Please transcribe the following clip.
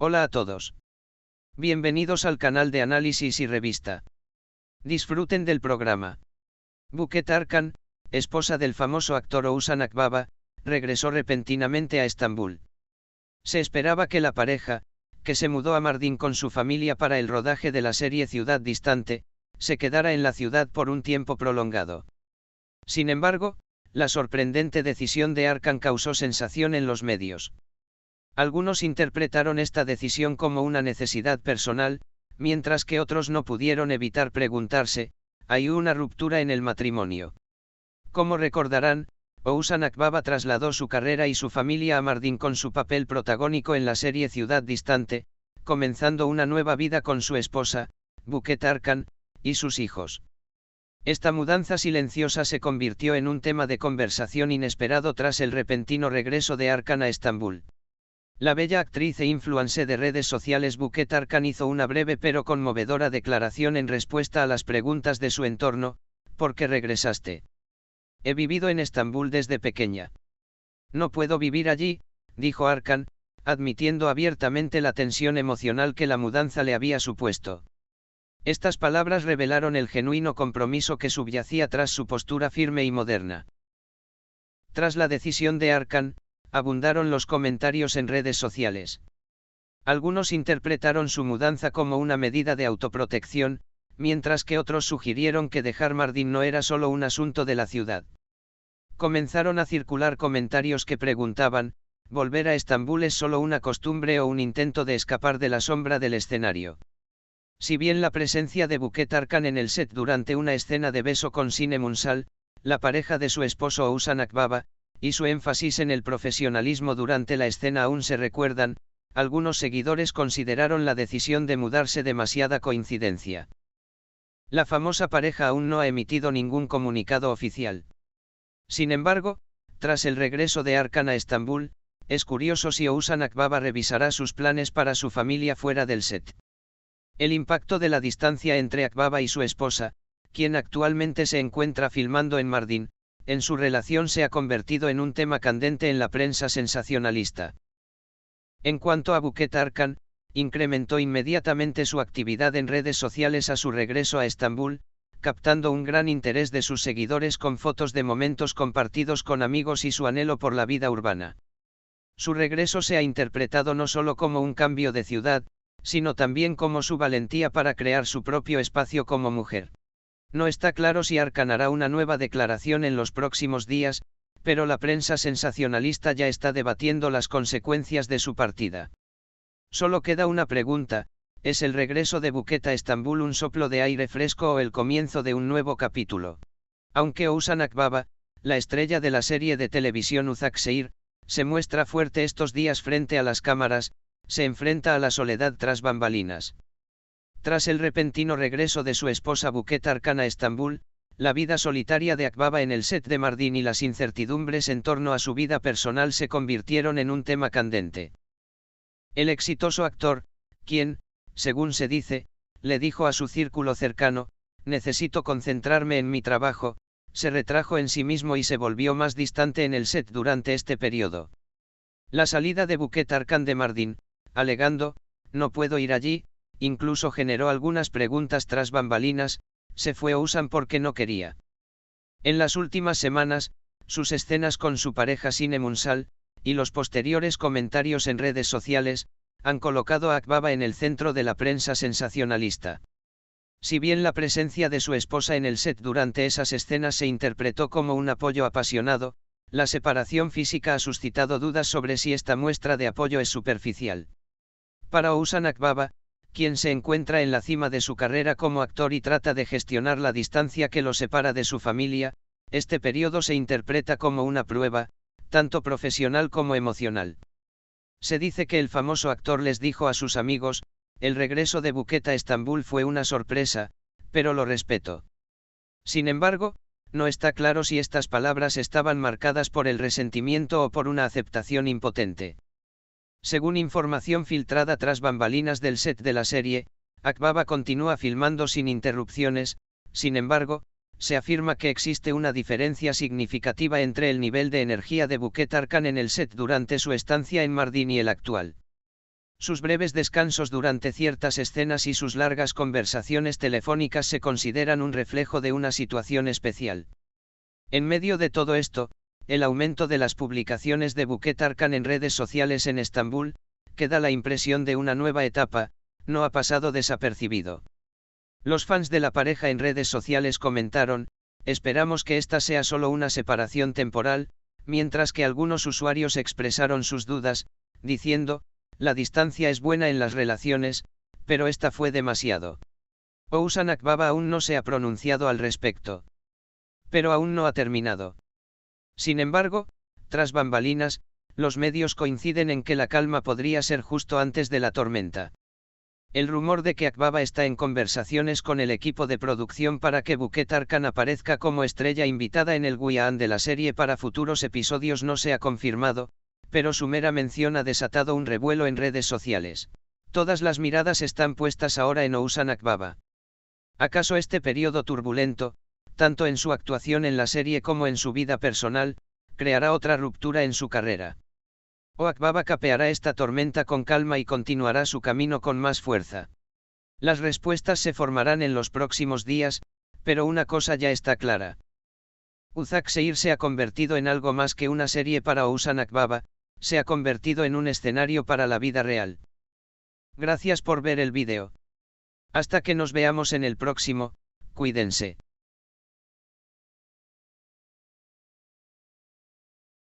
Hola a todos. Bienvenidos al canal de análisis y revista. Disfruten del programa. Buket Arkan, esposa del famoso actor Oğuzhan Akbaba, regresó repentinamente a Estambul. Se esperaba que la pareja, que se mudó a Mardin con su familia para el rodaje de la serie Ciudad Distante, se quedara en la ciudad por un tiempo prolongado. Sin embargo, la sorprendente decisión de Arkan causó sensación en los medios. Algunos interpretaron esta decisión como una necesidad personal, mientras que otros no pudieron evitar preguntarse, ¿hay una ruptura en el matrimonio? Como recordarán, Oğuzhan Akbaba trasladó su carrera y su familia a Mardin con su papel protagónico en la serie Ciudad Distante, comenzando una nueva vida con su esposa, Buket Arkan, y sus hijos. Esta mudanza silenciosa se convirtió en un tema de conversación inesperado tras el repentino regreso de Arkan a Estambul. La bella actriz e influencer de redes sociales Buket Arkan hizo una breve pero conmovedora declaración en respuesta a las preguntas de su entorno: ¿por qué regresaste? He vivido en Estambul desde pequeña. No puedo vivir allí, dijo Arkan, admitiendo abiertamente la tensión emocional que la mudanza le había supuesto. Estas palabras revelaron el genuino compromiso que subyacía tras su postura firme y moderna. Tras la decisión de Arkan, abundaron los comentarios en redes sociales. Algunos interpretaron su mudanza como una medida de autoprotección, mientras que otros sugirieron que dejar Mardin no era solo un asunto de la ciudad. Comenzaron a circular comentarios que preguntaban: ¿volver a Estambul es solo una costumbre o un intento de escapar de la sombra del escenario? Si bien la presencia de Buket Arkan en el set durante una escena de beso con Sinem Ünsal, la pareja de su esposo Oğuzhan Akbaba, y su énfasis en el profesionalismo durante la escena aún se recuerdan, algunos seguidores consideraron la decisión de mudarse demasiada coincidencia. La famosa pareja aún no ha emitido ningún comunicado oficial. Sin embargo, tras el regreso de Arkan a Estambul, es curioso si Oğuzhan Akbaba revisará sus planes para su familia fuera del set. El impacto de la distancia entre Akbaba y su esposa, quien actualmente se encuentra filmando en Mardin, en su relación se ha convertido en un tema candente en la prensa sensacionalista. En cuanto a Buket Arkan, incrementó inmediatamente su actividad en redes sociales a su regreso a Estambul, captando un gran interés de sus seguidores con fotos de momentos compartidos con amigos y su anhelo por la vida urbana. Su regreso se ha interpretado no solo como un cambio de ciudad, sino también como su valentía para crear su propio espacio como mujer. No está claro si Arkan hará una nueva declaración en los próximos días, pero la prensa sensacionalista ya está debatiendo las consecuencias de su partida. Solo queda una pregunta: ¿es el regreso de Buket a Estambul un soplo de aire fresco o el comienzo de un nuevo capítulo? Aunque Oğuzhan Akbaba, la estrella de la serie de televisión Uzak Şehir, se muestra fuerte estos días frente a las cámaras, se enfrenta a la soledad tras bambalinas. Tras el repentino regreso de su esposa Buket Arkan a Estambul, la vida solitaria de Akbaba en el set de Mardin y las incertidumbres en torno a su vida personal se convirtieron en un tema candente. El exitoso actor, quien, según se dice, le dijo a su círculo cercano: necesito concentrarme en mi trabajo, se retrajo en sí mismo y se volvió más distante en el set durante este periodo. La salida de Buket Arkan de Mardin, alegando «no puedo ir allí», incluso generó algunas preguntas tras bambalinas: ¿se fue Oğuzhan porque no quería? En las últimas semanas, sus escenas con su pareja Sinem Ünsal, y los posteriores comentarios en redes sociales, han colocado a Akbaba en el centro de la prensa sensacionalista. Si bien la presencia de su esposa en el set durante esas escenas se interpretó como un apoyo apasionado, la separación física ha suscitado dudas sobre si esta muestra de apoyo es superficial. Para Oğuzhan Akbaba, quien se encuentra en la cima de su carrera como actor y trata de gestionar la distancia que lo separa de su familia, este periodo se interpreta como una prueba, tanto profesional como emocional. Se dice que el famoso actor les dijo a sus amigos: el regreso de Buket a Estambul fue una sorpresa, pero lo respeto. Sin embargo, no está claro si estas palabras estaban marcadas por el resentimiento o por una aceptación impotente. Según información filtrada tras bambalinas del set de la serie, Akbaba continúa filmando sin interrupciones. Sin embargo, se afirma que existe una diferencia significativa entre el nivel de energía de Buket Arkan en el set durante su estancia en Mardin y el actual. Sus breves descansos durante ciertas escenas y sus largas conversaciones telefónicas se consideran un reflejo de una situación especial. En medio de todo esto, el aumento de las publicaciones de Buket Arkan en redes sociales en Estambul, que da la impresión de una nueva etapa, no ha pasado desapercibido. Los fans de la pareja en redes sociales comentaron: esperamos que esta sea solo una separación temporal, mientras que algunos usuarios expresaron sus dudas, diciendo: la distancia es buena en las relaciones, pero esta fue demasiado. Oğuzhan Akbaba aún no se ha pronunciado al respecto. Pero aún no ha terminado. Sin embargo, tras bambalinas, los medios coinciden en que la calma podría ser justo antes de la tormenta. El rumor de que Akbaba está en conversaciones con el equipo de producción para que Buket Arkan aparezca como estrella invitada en el Guion de la serie para futuros episodios no se ha confirmado, pero su mera mención ha desatado un revuelo en redes sociales. Todas las miradas están puestas ahora en Oğuzhan Akbaba. ¿Acaso este periodo turbulento, tanto en su actuación en la serie como en su vida personal, creará otra ruptura en su carrera? ¿O Akbaba capeará esta tormenta con calma y continuará su camino con más fuerza? Las respuestas se formarán en los próximos días, pero una cosa ya está clara. Uzak Şehir se ha convertido en algo más que una serie para Oğuzhan Akbaba, se ha convertido en un escenario para la vida real. Gracias por ver el vídeo. Hasta que nos veamos en el próximo, cuídense.